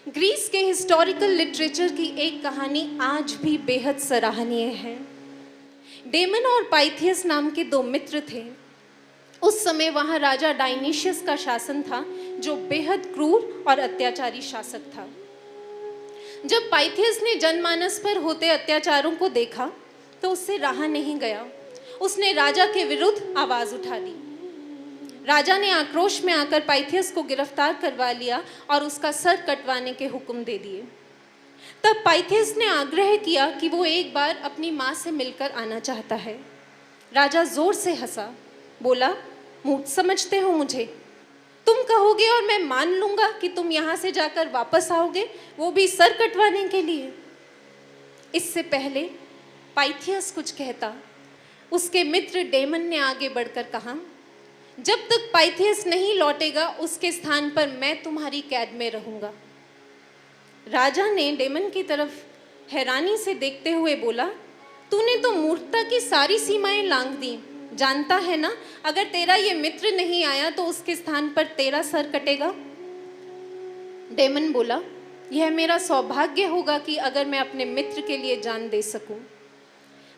Greece के historical literature की एक कहानी आज भी बेहद सराहनीय है। डेमन और पाइथियस नाम के दो मित्र थे। उस समय वहाँ राजा डायनिशियस का शासन था, जो बेहद क्रूर और अत्याचारी शासक था। जब पाइथियस ने जनमानस पर होते अत्याचारों को देखा तो उससे रहा नहीं गया। उसने राजा के विरुद्ध आवाज उठा दी। राजा ने आक्रोश में आकर पाइथियस को गिरफ्तार करवा लिया और उसका सर कटवाने के हुक्म दे दिए। तब पाइथियस ने आग्रह किया कि वो एक बार अपनी माँ से मिलकर आना चाहता है। राजा जोर से हंसा, बोला, मूर्ख समझते हो मुझे? तुम कहोगे और मैं मान लूंगा कि तुम यहाँ से जाकर वापस आओगे, वो भी सर कटवाने के लिए। इससे पहले पाइथियस कुछ कहता, उसके मित्र डेमन ने आगे बढ़कर कहा, जब तक पाइथियस नहीं लौटेगा उसके स्थान पर मैं तुम्हारी कैद में रहूंगा। राजा ने डेमन की तरफ हैरानी से देखते हुए बोला, तूने तो मूर्खता की सारी सीमाएं लांघ दी। जानता है ना, अगर तेरा ये मित्र नहीं आया तो उसके स्थान पर तेरा सर कटेगा। डेमन बोला, यह मेरा सौभाग्य होगा कि अगर मैं अपने मित्र के लिए जान दे सकूं।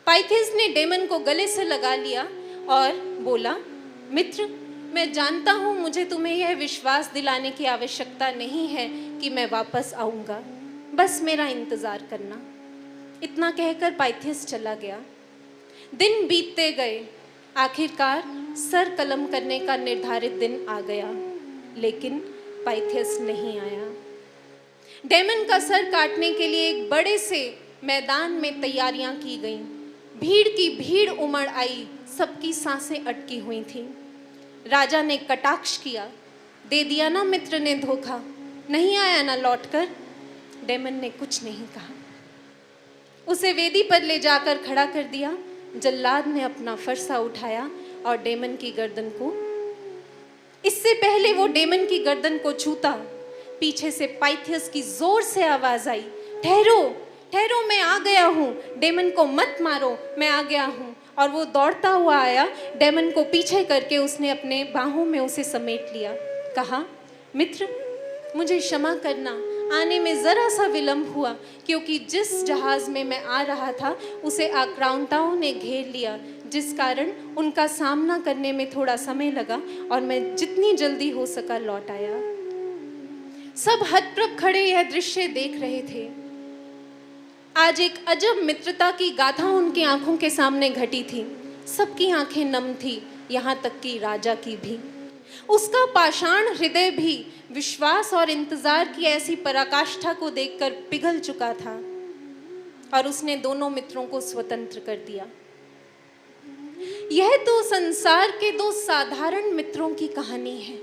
पाइथियस ने डेमन को गले से लगा लिया और बोला, मित्र, मैं जानता हूँ मुझे तुम्हें यह विश्वास दिलाने की आवश्यकता नहीं है कि मैं वापस आऊँगा, बस मेरा इंतज़ार करना। इतना कहकर पाइथियस चला गया। दिन बीतते गए। आखिरकार सर कलम करने का निर्धारित दिन आ गया, लेकिन पाइथियस नहीं आया। डेमन का सर काटने के लिए एक बड़े से मैदान में तैयारियां की गईं। भीड़ की भीड़ उमड़ आई, सबकी सांसें अटकी हुई थीं। राजा ने कटाक्ष किया, दे दिया ना मित्र ने धोखा, नहीं आया ना लौटकर। डेमन ने कुछ नहीं कहा। उसे वेदी पर ले जाकर खड़ा कर दिया। जल्लाद ने अपना फरसा उठाया और डेमन की गर्दन को, इससे पहले वो डेमन की गर्दन को छूता, पीछे से पाइथियस की जोर से आवाज आई, ठहरो ठहरो, मैं आ गया हूँ, डेमन को मत मारो, मैं आ गया हूँ। और वो दौड़ता हुआ आया। डेमन को पीछे करके उसने अपने बाहों में उसे समेट लिया। कहा, मित्र, मुझे क्षमा करना, आने में ज़रा सा विलंब हुआ, क्योंकि जिस जहाज़ में मैं आ रहा था उसे आक्रांताओं ने घेर लिया, जिस कारण उनका सामना करने में थोड़ा समय लगा और मैं जितनी जल्दी हो सका लौट आया। सब हतप्रभ खड़े यह दृश्य देख रहे थे। आज एक अजब मित्रता की गाथा उनकी आंखों के सामने घटी थी। सबकी आंखें नम थी, यहाँ तक कि राजा की भी। उसका पाषाण हृदय भी विश्वास और इंतजार की ऐसी पराकाष्ठा को देखकर पिघल चुका था और उसने दोनों मित्रों को स्वतंत्र कर दिया। यह तो संसार के दो साधारण मित्रों की कहानी है।